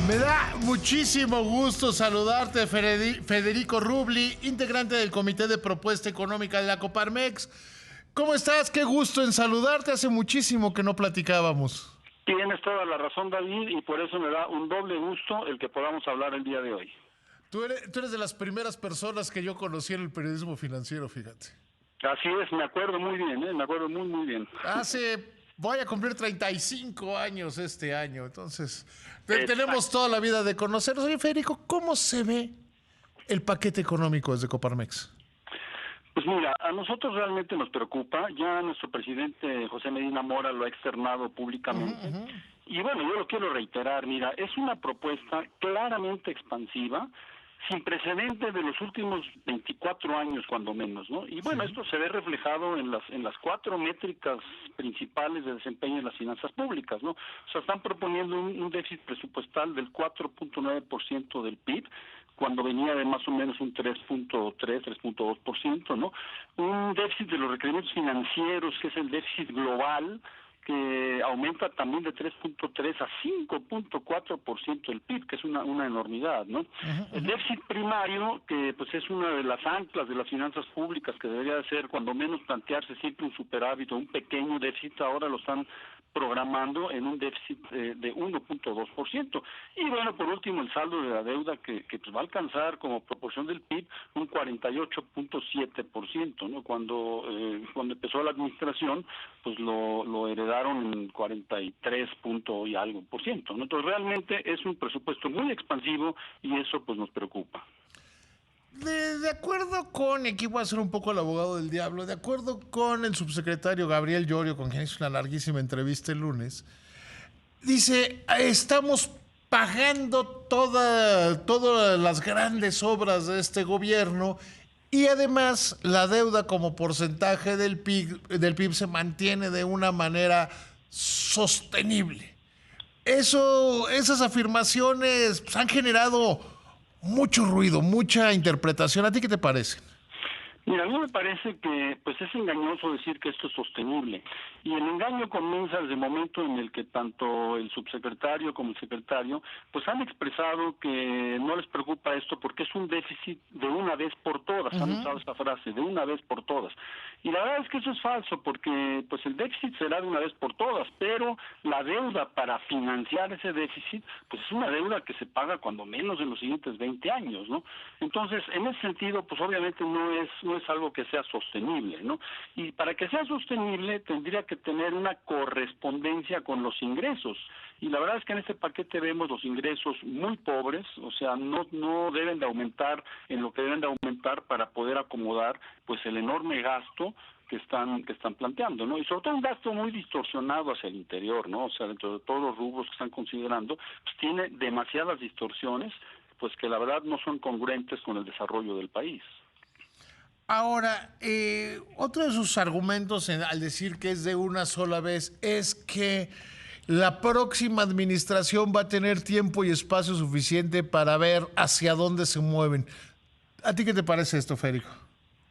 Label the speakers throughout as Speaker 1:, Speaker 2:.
Speaker 1: Me da muchísimo gusto saludarte, Federico Rubli, integrante del Comité de Propuesta Económica de la Coparmex. ¿Cómo estás? Qué gusto en saludarte. Hace muchísimo que no platicábamos.
Speaker 2: Tienes toda la razón, David, y por eso me da un doble gusto el que podamos hablar el día de hoy.
Speaker 1: Tú eres de las primeras personas que yo conocí en el periodismo financiero, fíjate.
Speaker 2: Así es, me acuerdo muy bien, me acuerdo muy bien.
Speaker 1: Voy a cumplir 35 años este año, entonces tenemos toda la vida de conocernos. Oye, Federico, ¿cómo se ve el paquete económico desde Coparmex?
Speaker 2: Pues mira, a nosotros realmente nos preocupa, ya nuestro presidente José Medina Mora lo ha externado públicamente, y bueno, yo lo quiero reiterar, mira, es una propuesta claramente expansiva, sin precedentes de los últimos 24 años cuando menos, ¿no? Y bueno, esto se ve reflejado en las cuatro métricas principales de desempeño de las finanzas públicas, ¿no? O sea, están proponiendo un déficit presupuestal del 4.9% del PIB, cuando venía de más o menos un 3.2%, ¿no? Un déficit de los requerimientos financieros, que es el déficit global, que aumenta también de 3.3 a 5.4% del PIB, que es una enormidad, ¿no? El déficit primario, que pues es una de las anclas de las finanzas públicas, que debería de ser cuando menos plantearse siempre un superávit o un pequeño déficit, ahora lo están programando en un déficit de 1.2%. Y bueno, por último, el saldo de la deuda que pues va a alcanzar como proporción del PIB un 48.7%, ¿no? Cuando empezó la administración, pues lo heredaron en 43 punto y algo por ciento, ¿no? Entonces realmente es un presupuesto muy expansivo y eso pues nos preocupa.
Speaker 1: De acuerdo con, aquí voy a ser un poco el abogado del diablo, de acuerdo con el subsecretario Gabriel Llorio, con quien hizo una larguísima entrevista el lunes, dice, estamos pagando todas las grandes obras de este gobierno y además la deuda como porcentaje del PIB se mantiene de una manera sostenible. Esas afirmaciones han generado mucho ruido, mucha interpretación. ¿A ti qué te parece?
Speaker 2: Mira, a mí me parece que pues es engañoso decir que esto es sostenible. Y el engaño comienza desde el momento en el que tanto el subsecretario como el secretario pues han expresado que no les preocupa esto porque es un déficit de una vez por todas. Han usado esta frase, de una vez por todas. Y la verdad es que eso es falso porque pues el déficit será de una vez por todas, pero la deuda para financiar ese déficit pues es una deuda que se paga cuando menos en los siguientes 20 años, ¿no? Entonces, en ese sentido, pues obviamente no es algo que sea sostenible, ¿no? Y para que sea sostenible tendría que tener una correspondencia con los ingresos. Y la verdad es que en este paquete vemos los ingresos muy pobres, o sea, no deben de aumentar en lo que deben de aumentar para poder acomodar pues el enorme gasto que están planteando, ¿no? Y sobre todo un gasto muy distorsionado hacia el interior, ¿no? O sea, dentro de todos los rubros que están considerando, pues tiene demasiadas distorsiones, pues que la verdad no son congruentes con el desarrollo del país.
Speaker 1: Ahora, otro de sus argumentos al decir que es de una sola vez es que la próxima administración va a tener tiempo y espacio suficiente para ver hacia dónde se mueven. ¿A ti qué te parece esto, Federico?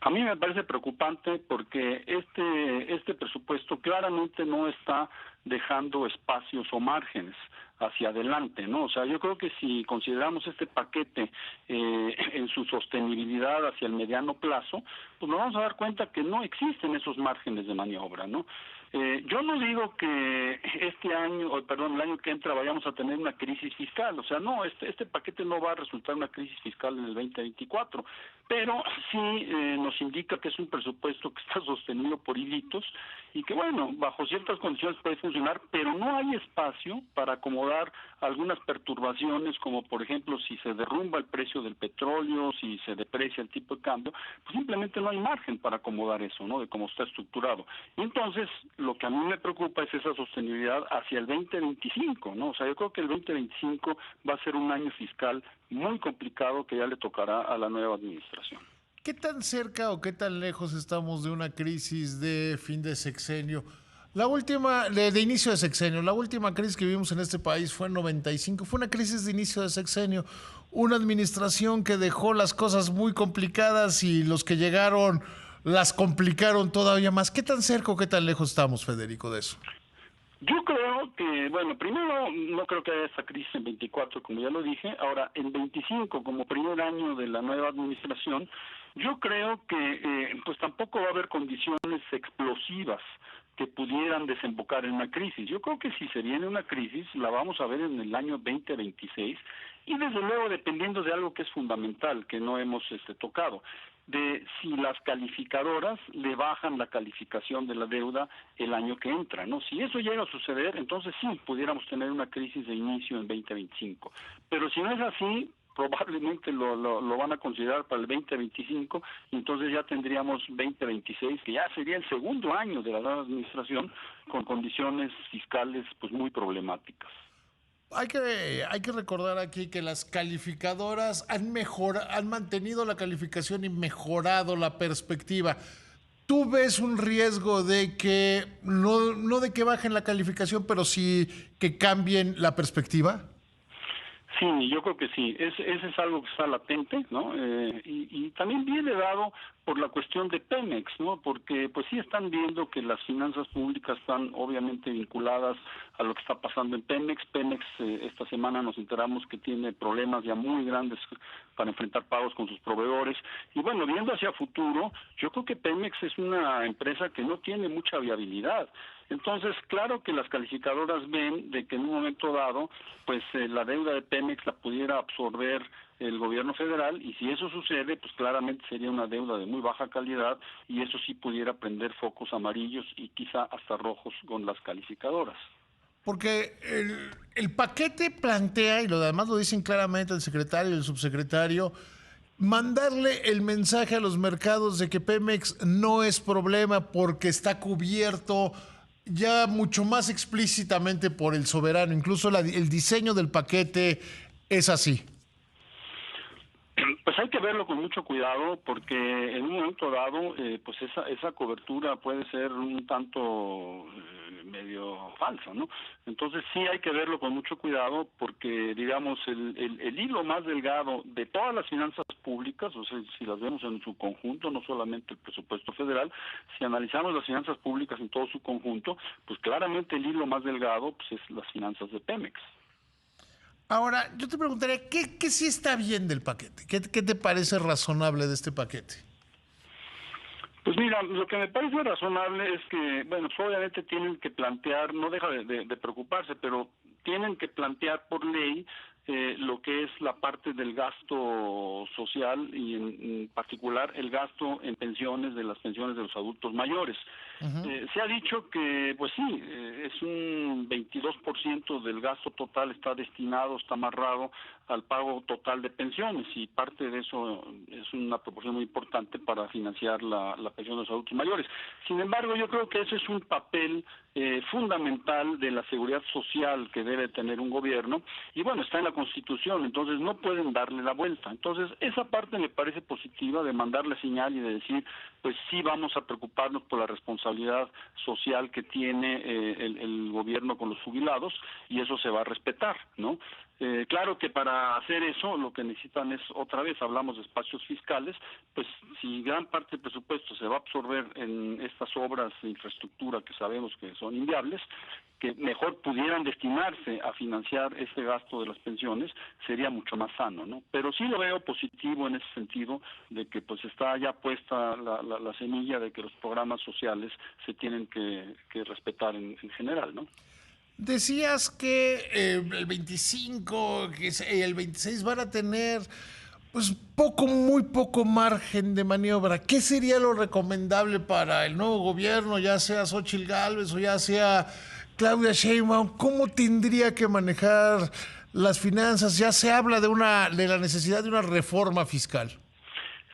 Speaker 2: A mí me parece preocupante porque este presupuesto claramente no está dejando espacios o márgenes hacia adelante, ¿no? O sea, yo creo que si consideramos este paquete en su sostenibilidad hacia el mediano plazo, pues nos vamos a dar cuenta que no existen esos márgenes de maniobra, ¿no? Yo no digo que el año que entra vayamos a tener una crisis fiscal, o sea, no, este paquete no va a resultar una crisis fiscal en el 2024, pero sí nos indica que es un presupuesto que está sostenido por hilitos y que, bueno, bajo ciertas condiciones puede funcionar, pero no hay espacio para acomodar algunas perturbaciones, como por ejemplo si se derrumba el precio del petróleo, si se deprecia el tipo de cambio, pues simplemente no hay margen para acomodar eso, ¿no?, de cómo está estructurado. Y entonces, lo que a mí me preocupa es esa sostenibilidad hacia el 2025, ¿no? O sea, yo creo que el 2025 va a ser un año fiscal muy complicado que ya le tocará a la nueva administración.
Speaker 1: ¿Qué tan cerca o qué tan lejos estamos de una crisis de fin de sexenio? La última, de inicio de sexenio, la última crisis que vivimos en este país fue en 95, fue una crisis de inicio de sexenio, una administración que dejó las cosas muy complicadas y los que llegaron las complicaron todavía más. ¿Qué tan cerca o qué tan lejos estamos, Federico, de eso?
Speaker 2: Yo creo que, bueno, primero no creo que haya esta crisis en 24, como ya lo dije. Ahora, en 25, como primer año de la nueva administración, yo creo que pues tampoco va a haber condiciones explosivas que pudieran desembocar en una crisis. Yo creo que si se viene una crisis, la vamos a ver en el año 2026 y desde luego dependiendo de algo que es fundamental, que no hemos tocado, de si las calificadoras le bajan la calificación de la deuda el año que entra, ¿no? Si eso llega a suceder, entonces sí, pudiéramos tener una crisis de inicio en 2025. Pero si no es así, probablemente lo van a considerar para el 2025 y entonces ya tendríamos 2026, que ya sería el segundo año de la nueva administración con condiciones fiscales pues muy problemáticas.
Speaker 1: Hay que recordar aquí que las calificadoras han mantenido la calificación y mejorado la perspectiva. ¿Tú ves un riesgo de que, no de que bajen la calificación, pero sí que cambien la perspectiva?
Speaker 2: Sí, yo creo que sí. Ese es algo que está latente, ¿no? Y también viene dado por la cuestión de Pemex, ¿no? Porque pues sí están viendo que las finanzas públicas están obviamente vinculadas a lo que está pasando en Pemex. Pemex esta semana nos enteramos que tiene problemas ya muy grandes para enfrentar pagos con sus proveedores. Y bueno, viendo hacia futuro, yo creo que Pemex es una empresa que no tiene mucha viabilidad. Entonces, claro que las calificadoras ven de que en un momento dado, pues la deuda de Pemex la pudiera absorber el gobierno federal y si eso sucede, pues claramente sería una deuda de muy baja calidad y eso sí pudiera prender focos amarillos y quizá hasta rojos con las calificadoras.
Speaker 1: Porque el paquete plantea, y lo demás lo dicen claramente el secretario y el subsecretario, mandarle el mensaje a los mercados de que Pemex no es problema porque está cubierto ya mucho más explícitamente por el soberano. Incluso el diseño del paquete es así.
Speaker 2: Pues hay que verlo con mucho cuidado porque en un momento dado, pues esa cobertura puede ser un tanto medio falsa, ¿no? Entonces sí hay que verlo con mucho cuidado porque, digamos, el hilo más delgado de todas las finanzas públicas, o sea, si las vemos en su conjunto, no solamente el presupuesto federal, si analizamos las finanzas públicas en todo su conjunto, pues claramente el hilo más delgado pues es las finanzas de Pemex.
Speaker 1: Ahora, yo te preguntaría, ¿qué sí está bien del paquete? ¿Qué te parece razonable de este paquete?
Speaker 2: Pues mira, lo que me parece razonable es que, bueno, pues obviamente tienen que plantear, no deja de preocuparse, pero tienen que plantear por ley lo que es la parte del gasto social y en particular el gasto en pensiones, de las pensiones de los adultos mayores. Se ha dicho que, pues sí, es un 22% del gasto total está destinado, está amarrado al pago total de pensiones y parte de eso es una proporción muy importante para financiar la pensión de los adultos mayores. Sin embargo, yo creo que ese es un papel fundamental de la seguridad social que debe tener un gobierno y bueno, está en la Constitución, entonces no pueden darle la vuelta. Entonces, esa parte me parece positiva de mandarle señal y de decir, pues sí vamos a preocuparnos por la responsabilidad social que tiene el gobierno con los jubilados y eso se va a respetar, ¿no? Claro que para hacer eso lo que necesitan es, otra vez hablamos de espacios fiscales, pues si gran parte del presupuesto se va a absorber en estas obras de infraestructura que sabemos que son inviables, que mejor pudieran destinarse a financiar este gasto de las pensiones, sería mucho más sano, ¿no? Pero sí lo veo positivo en ese sentido de que pues está ya puesta la semilla de que los programas sociales se tienen que respetar en general, ¿no?
Speaker 1: Decías que el 25, el 26 van a tener pues muy poco margen de maniobra. ¿Qué sería lo recomendable para el nuevo gobierno, ya sea Xóchitl Gálvez o ya sea Claudia Sheinbaum? ¿Cómo tendría que manejar las finanzas? Ya se habla de la necesidad de una reforma fiscal.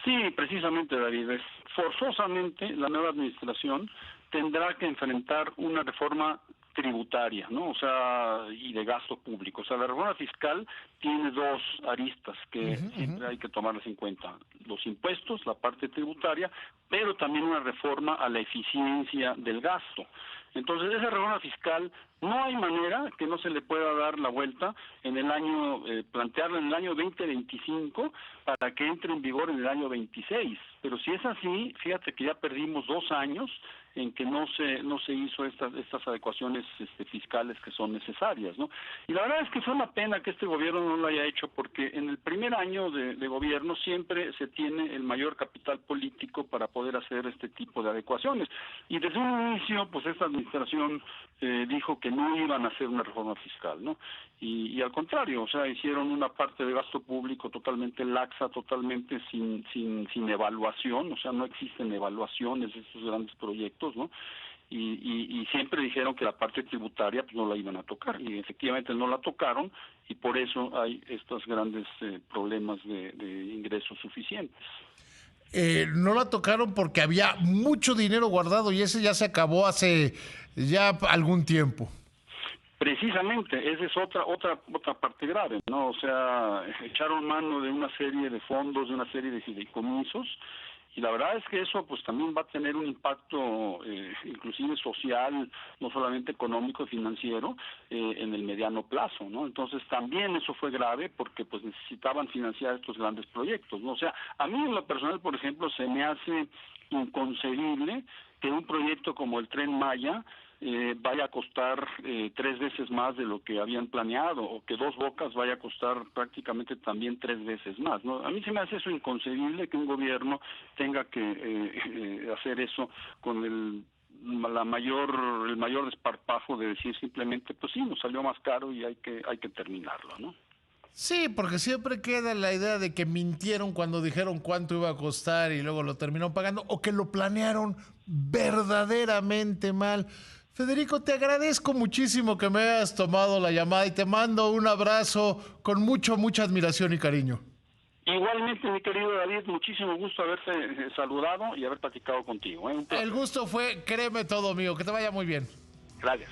Speaker 2: Sí, precisamente, David. Forzosamente la nueva administración tendrá que enfrentar una reforma tributaria, ¿no? O sea, y de gasto público. O sea, la reforma fiscal tiene dos aristas que siempre hay que tomarlas en cuenta. Los impuestos, la parte tributaria, pero también una reforma a la eficiencia del gasto. Entonces, esa reforma fiscal no hay manera que no se le pueda dar la vuelta en el año, plantearla en el año 2025 para que entre en vigor en el año 26. Pero si es así, fíjate que ya perdimos 2 años en que no se hizo estas adecuaciones fiscales que son necesarias, ¿no? Y la verdad es que fue una pena que este gobierno no lo haya hecho, porque en el primer año de gobierno siempre se tiene el mayor capital político para poder hacer este tipo de adecuaciones. Y desde un inicio, pues esta administración dijo que no iban a hacer una reforma fiscal, ¿no? Y al contrario, o sea, hicieron una parte de gasto público totalmente laxa, totalmente sin evaluación, o sea, no existen evaluaciones de estos grandes proyectos, ¿no? Y siempre dijeron que la parte tributaria pues no la iban a tocar, y efectivamente no la tocaron, y por eso hay estos grandes problemas de ingresos suficientes.
Speaker 1: No la tocaron porque había mucho dinero guardado y ese ya se acabó hace ya algún tiempo.
Speaker 2: Precisamente, esa es otra parte grave, ¿no? O sea, echaron mano de una serie de fondos, de una serie de fideicomisos, y la verdad es que eso pues también va a tener un impacto inclusive social, no solamente económico y financiero, en el mediano plazo, ¿no? Entonces también eso fue grave porque pues necesitaban financiar estos grandes proyectos, ¿no? O sea, a mí en lo personal, por ejemplo, se me hace inconcebible que un proyecto como el Tren Maya vaya a costar 3 veces más de lo que habían planeado, o que Dos Bocas vaya a costar prácticamente también 3 veces más, ¿no? A mí se me hace eso inconcebible, que un gobierno tenga que hacer eso con el mayor desparpajo de decir simplemente, pues sí, nos salió más caro y hay que terminarlo, ¿no?
Speaker 1: Sí, porque siempre queda la idea de que mintieron cuando dijeron cuánto iba a costar y luego lo terminaron pagando, o que lo planearon verdaderamente mal. Federico, te agradezco muchísimo que me hayas tomado la llamada y te mando un abrazo con mucha admiración y cariño.
Speaker 2: Igualmente, mi querido David, muchísimo gusto haberte saludado y haber platicado contigo, ¿eh? Un
Speaker 1: El
Speaker 2: placer.
Speaker 1: gusto fue, créeme todo, amigo, que te vaya muy bien.
Speaker 2: Gracias.